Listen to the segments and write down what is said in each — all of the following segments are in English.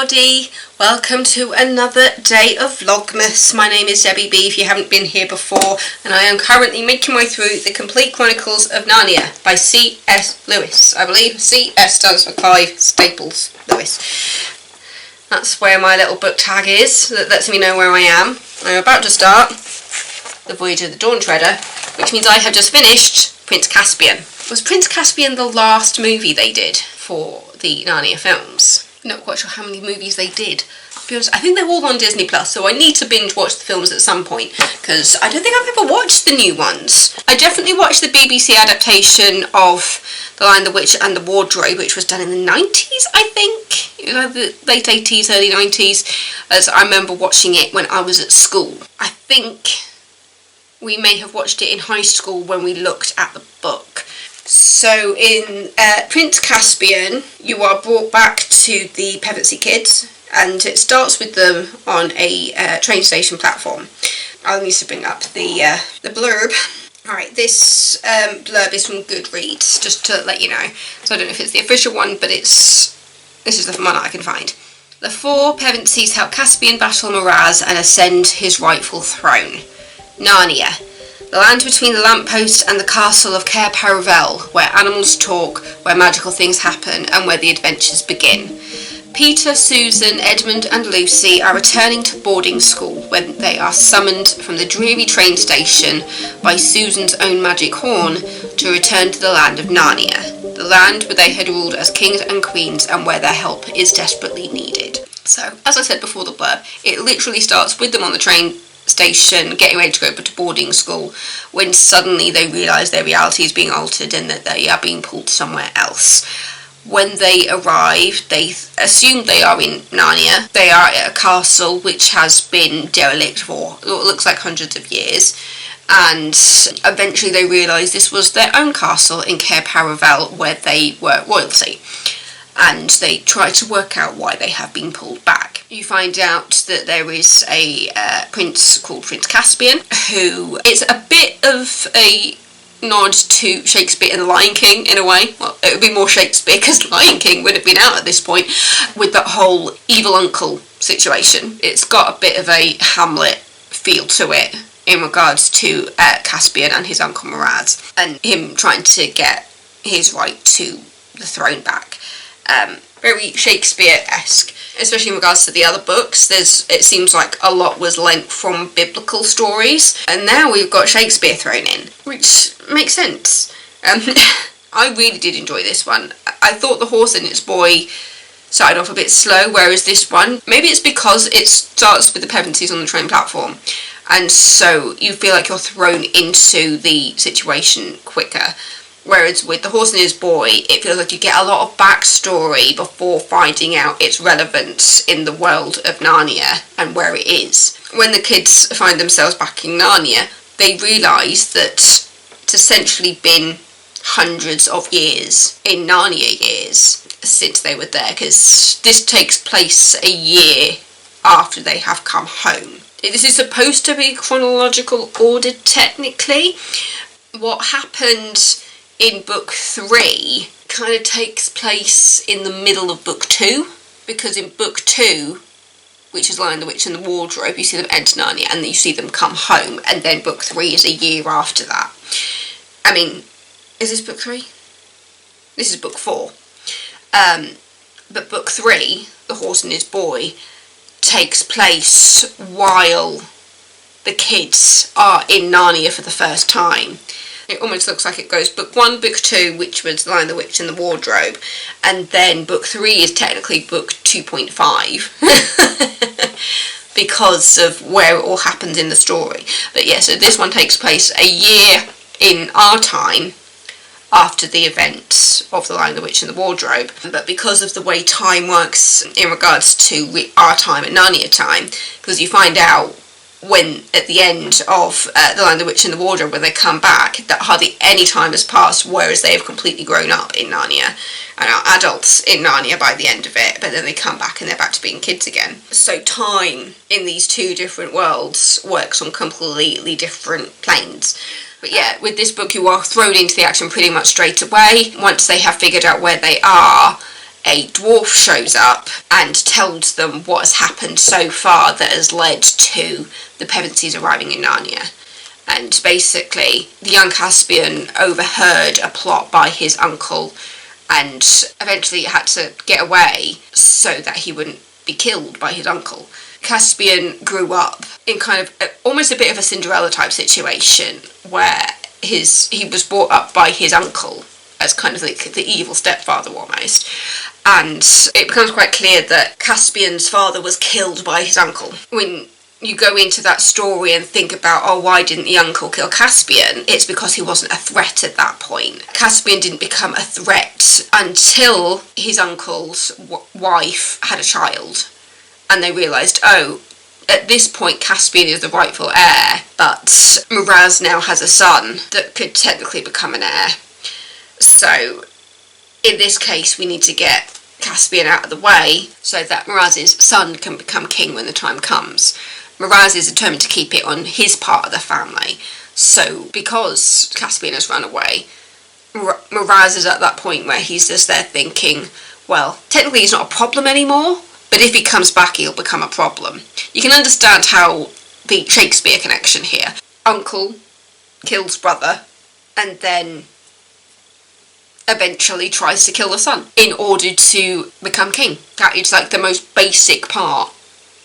everybody, welcome to another day of Vlogmas. My name is Debbie B if you haven't been here before, and I am currently making my way through the complete Chronicles of Narnia by C.S. Lewis. I believe C.S. stands for Clive Staples Lewis. That's where my little book tag is, that lets me know where I am. I'm about to start The Voyage of the Dawn Treader, which means I have just finished Prince Caspian. Was Prince Caspian the last movie they did for the Narnia films? I'm not quite sure how many movies they did. To be honest, I think they're all on Disney Plus, so I need to binge watch the films at some point, because I don't think I've ever watched the new ones. I definitely watched the BBC adaptation of The Lion, the Witch and the Wardrobe, which was done in the 90s, I think. The late 80s, early 90s, as I remember watching it when I was at school. I think we may have watched it in high school when we looked at the book. So in Prince Caspian, you are brought back to the Pevensey kids, and it starts with them on a train station platform. I'll need to bring up the blurb. Alright, this blurb is from Goodreads, just to let you know. So I don't know if it's the official one, but this is the one I can find. The four Pevenseys help Caspian battle Miraz and ascend his rightful throne. Narnia. The land between the lamppost and the castle of Cair Paravel, where animals talk, where magical things happen, and where the adventures begin. Peter, Susan, Edmund and Lucy are returning to boarding school when they are summoned from the dreary train station by Susan's own magic horn to return to the land of Narnia, the land where they had ruled as kings and queens and where their help is desperately needed. So, as I said before the blurb, it literally starts with them on the train station getting ready to go to boarding school when suddenly they realise their reality is being altered and that they are being pulled somewhere else. When they arrive, they assume they are in Narnia. They are at a castle which has been derelict for what looks like hundreds of years, and eventually they realise this was their own castle in Cair Paravel where they were royalty. And they try to work out why they have been pulled back. You find out that there is a prince called Prince Caspian, who is a bit of a nod to Shakespeare in The Lion King, in a way. Well, it would be more Shakespeare, because Lion King would have been out at this point, with that whole evil uncle situation. It's got a bit of a Hamlet feel to it in regards to Caspian and his uncle Miraz, and him trying to get his right to the throne back. Very Shakespeare-esque, especially in regards to the other books. It seems like a lot was lent from biblical stories, and now we've got Shakespeare thrown in, which makes sense. I really did enjoy this one. I thought The Horse and Its Boy started off a bit slow, whereas this one, maybe it's because it starts with the Pevenseys on the train platform, and so you feel like you're thrown into the situation quicker. Whereas with The Horse and His Boy, it feels like you get a lot of backstory before finding out its relevance in the world of Narnia and where it is. When the kids find themselves back in Narnia, they realise that it's essentially been hundreds of years, in Narnia years, since they were there, because this takes place a year after they have come home. This is supposed to be chronological order, technically. What happened in book 3 kind of takes place in the middle of book 2, because in book 2, which is Lion, the Witch and the Wardrobe, you see them enter Narnia and then you see them come home, and then book 3 is a year after that. I mean, is this book 3? This is book 4. But book 3, The Horse and His Boy, takes place while the kids are in Narnia for the first time. It almost looks like it goes book 1, book 2, which was The Lion, the Witch and the Wardrobe, and then book 3 is technically book 2.5 because of where it all happens in the story. But yeah, so this one takes place a year in our time after the events of The Lion, the Witch and the Wardrobe. But because of the way time works in regards to our time and Narnia time, because you find out when at the end of The Lion, the Witch and the Wardrobe, when they come back, that hardly any time has passed, whereas they have completely grown up in Narnia and are adults in Narnia by the end of it, but then they come back and they're back to being kids again. So time in these two different worlds works on completely different planes. But yeah, with this book you are thrown into the action pretty much straight away. Once they have figured out where they are, a dwarf shows up and tells them what has happened so far that has led to the Pevensies arriving in Narnia. And basically, the young Caspian overheard a plot by his uncle and eventually had to get away so that he wouldn't be killed by his uncle. Caspian grew up in kind of almost a bit of a Cinderella type situation where he was brought up by his uncle as kind of like the evil stepfather almost, and it becomes quite clear that Caspian's father was killed by his uncle. When you go into that story and think about, oh, why didn't the uncle kill Caspian? It's because he wasn't a threat at that point. Caspian didn't become a threat until his uncle's wife had a child, and they realised, oh, at this point Caspian is the rightful heir, but Miraz now has a son that could technically become an heir. So, in this case, we need to get Caspian out of the way so that Miraz's son can become king when the time comes. Miraz is determined to keep it on his part of the family. So, because Caspian has run away, Miraz is at that point where he's just there thinking, well, technically he's not a problem anymore, but if he comes back, he'll become a problem. You can understand how the Shakespeare connection here. Uncle kills brother, and then eventually tries to kill the son in order to become king. That is like the most basic part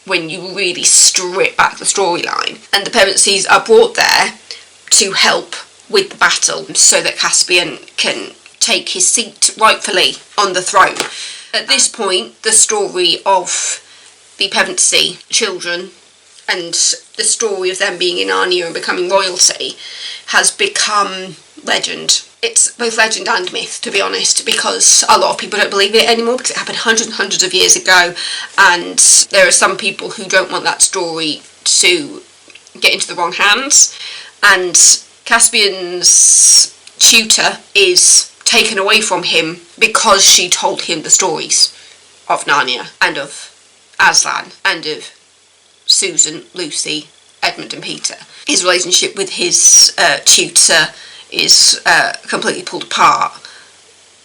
when you really strip back the storyline. And the Pevensies are brought there to help with the battle so that Caspian can take his seat rightfully on the throne. At this point, the story of the Pevensey children and the story of them being in Narnia and becoming royalty has become legend. It's both legend and myth, to be honest, because a lot of people don't believe it anymore because it happened hundreds and hundreds of years ago, and there are some people who don't want that story to get into the wrong hands. And Caspian's tutor is taken away from him because she told him the stories of Narnia and of Aslan and of Susan, Lucy, Edmund and Peter. His relationship with his tutor is completely pulled apart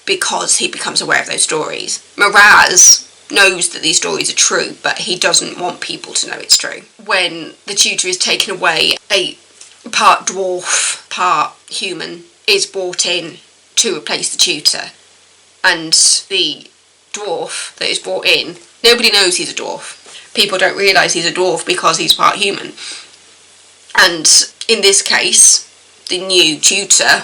because he becomes aware of those stories. Miraz knows that these stories are true, but he doesn't want people to know it's true. When the tutor is taken away, a part dwarf, part human is brought in to replace the tutor, and the dwarf that is brought in, nobody knows he's a dwarf. People don't realise he's a dwarf because he's part human. And in this case, the new tutor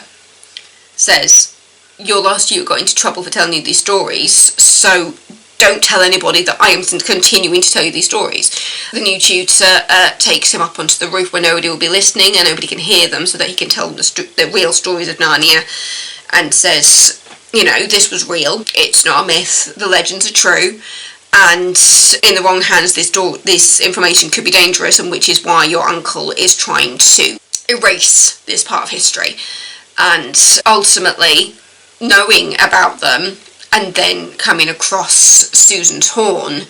says, your last year got into trouble for telling you these stories, so don't tell anybody that I am continuing to tell you these stories. The new tutor takes him up onto the roof where nobody will be listening and nobody can hear them, so that he can tell them the real stories of Narnia, and says, you know, this was real, it's not a myth, the legends are true, and in the wrong hands this information could be dangerous, and which is why your uncle is trying to erase this part of history. And ultimately, knowing about them and then coming across Susan's horn,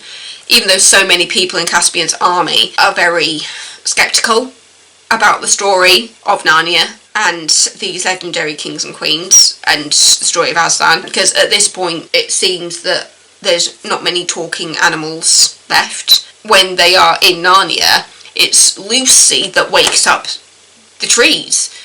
even though so many people in Caspian's army are very sceptical about the story of Narnia and these legendary kings and queens and the story of Aslan, because at this point it seems that there's not many talking animals left. When they are in Narnia, it's Lucy that wakes up the trees.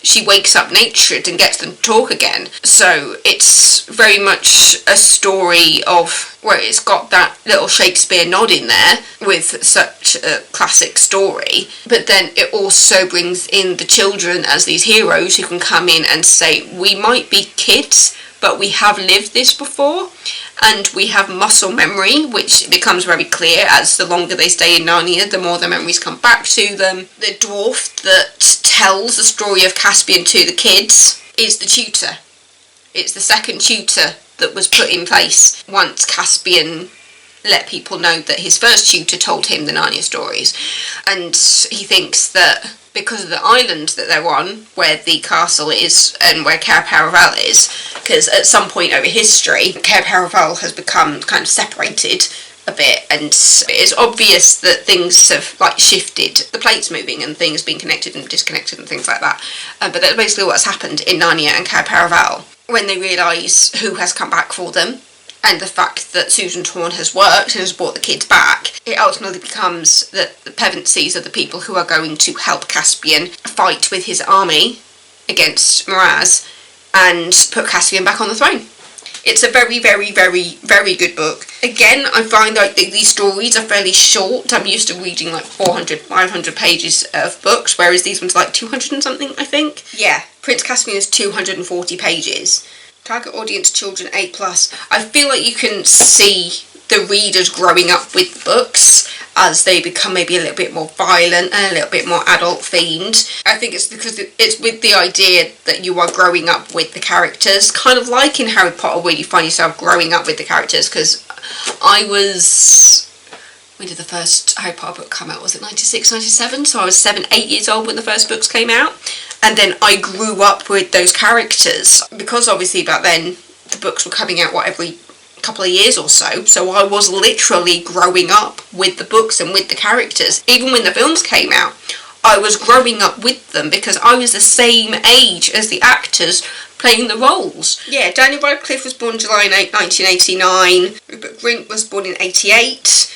She wakes up nature and gets them to talk again. So it's very much a story of where it's got that little Shakespeare nod in there with such a classic story, but then it also brings in the children as these heroes who can come in and say, we might be kids, but we have lived this before, and we have muscle memory, which becomes very clear as the longer they stay in Narnia, the more their memories come back to them. The dwarf that tells the story of Caspian to the kids is the tutor. It's the second tutor that was put in place once Caspian let people know that his first tutor told him the Narnia stories. And he thinks that because of the island that they're on, where the castle is and where Cair Paravel is, because at some point over history, Cair Paravel has become kind of separated a bit, and it's obvious that things have like shifted, the plates moving and things being connected and disconnected and things like that. But that's basically what's happened in Narnia and Cair Paravel. When they realise who has come back for them and the fact that Susan Torn has worked and has brought the kids back, it ultimately becomes that the Pevensies are the people who are going to help Caspian fight with his army against Miraz and put Caspian back on the throne. It's a very, very, very, very good book. Again, I find like these stories are fairly short. I'm used to reading like 400, 500 pages of books, whereas these ones are like 200 and something, I think. Yeah, Prince Caspian is 240 pages. Target audience children A+. I feel like you can see the readers growing up with the books as they become maybe a little bit more violent and a little bit more adult themed. I think it's because it's with the idea that you are growing up with the characters, kind of like in Harry Potter where you find yourself growing up with the characters, because when did the first Harry Potter book come out? Was it 96, 97? So I was 7, 8 years old when the first books came out. And then I grew up with those characters. Because obviously back then the books were coming out, every couple of years or so. So I was literally growing up with the books and with the characters. Even when the films came out, I was growing up with them because I was the same age as the actors playing the roles. Yeah, Daniel Radcliffe was born July 8, 1989. Rupert Grint was born in 88.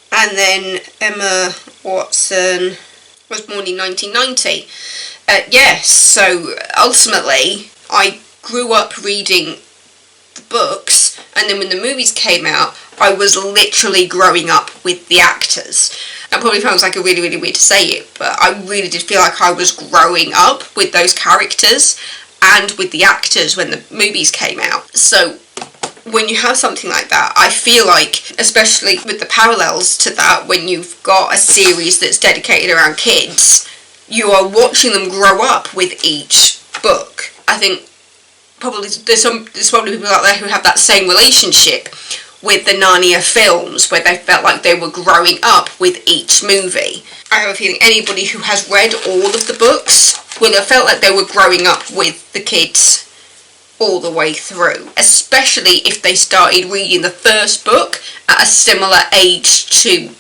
And then Emma Watson was born in 1990. Yes, so ultimately I grew up reading the books, and then when the movies came out, I was literally growing up with the actors. That probably sounds like a really, really weird to say it, but I really did feel like I was growing up with those characters and with the actors when the movies came out. So when you have something like that, I feel like, especially with the parallels to that, when you've got a series that's dedicated around kids, you are watching them grow up with each book. I think probably there's probably people out there who have that same relationship with the Narnia films, where they felt like they were growing up with each movie. I have a feeling anybody who has read all of the books will have felt like they were growing up with the kids all the way through, especially if they started reading the first book at a similar age to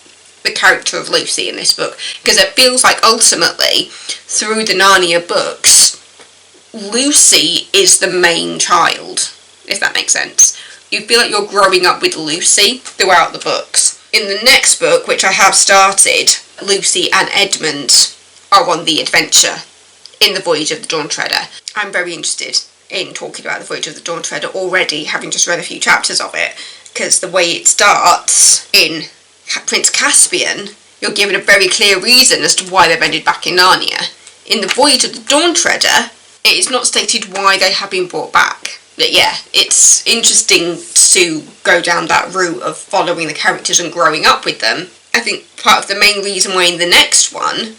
the character of Lucy in this book, because it feels like ultimately through the Narnia books Lucy is the main child, if that makes sense. You feel like you're growing up with Lucy throughout the books. In the next book, which I have started, Lucy and Edmund are on the adventure in the Voyage of the Dawn Treader. I'm very interested in talking about the Voyage of the Dawn Treader already, having just read a few chapters of it, because the way it starts in Prince Caspian, you're given a very clear reason as to why they've ended back in Narnia. In the Voyage of the Dawn Treader, it is not stated why they have been brought back. But yeah, it's interesting to go down that route of following the characters and growing up with them. I think part of the main reason why in the next one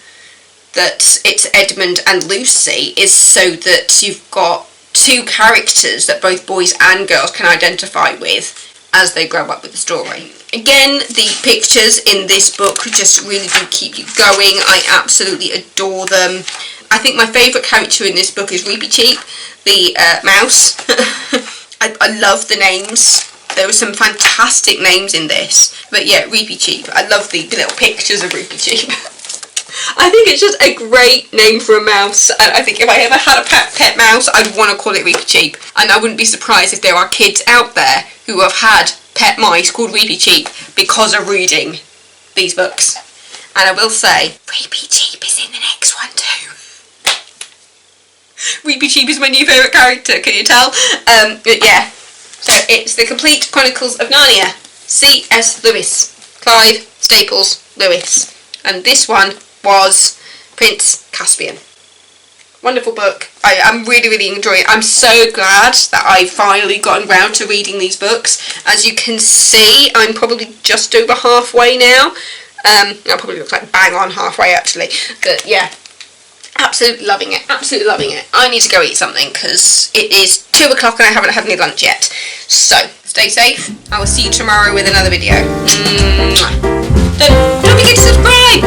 that it's Edmund and Lucy is so that you've got two characters that both boys and girls can identify with as they grow up with the story. Again, the pictures in this book just really do keep you going. I absolutely adore them. I think my favourite character in this book is Reapy Cheep, the mouse. I love the names. There were some fantastic names in this. But yeah, Reapy Cheep. I love the little pictures of Reapy Cheep. I think it's just a great name for a mouse, and I think if I ever had a pet mouse, I'd want to call it Reapy Cheep. And I wouldn't be surprised if there are kids out there who have had pet mice called Reapy Cheep because of reading these books. And I will say, Reapy Cheep is in the next one too. Reapy Cheep is my new favourite character, can you tell? But yeah, so it's the Complete Chronicles of Narnia. C.S. Lewis. Clive Staples Lewis. And this one was Prince Caspian. Wonderful book. I'm really, really enjoying it. I'm so glad that I've finally gotten round to reading these books. As you can see, I'm probably just over halfway now. I probably look like bang on halfway actually. But yeah, absolutely loving it. Absolutely loving it. I need to go eat something because it is 2 o'clock and I haven't had any lunch yet. So, stay safe. I will see you tomorrow with another video. Don't forget to subscribe!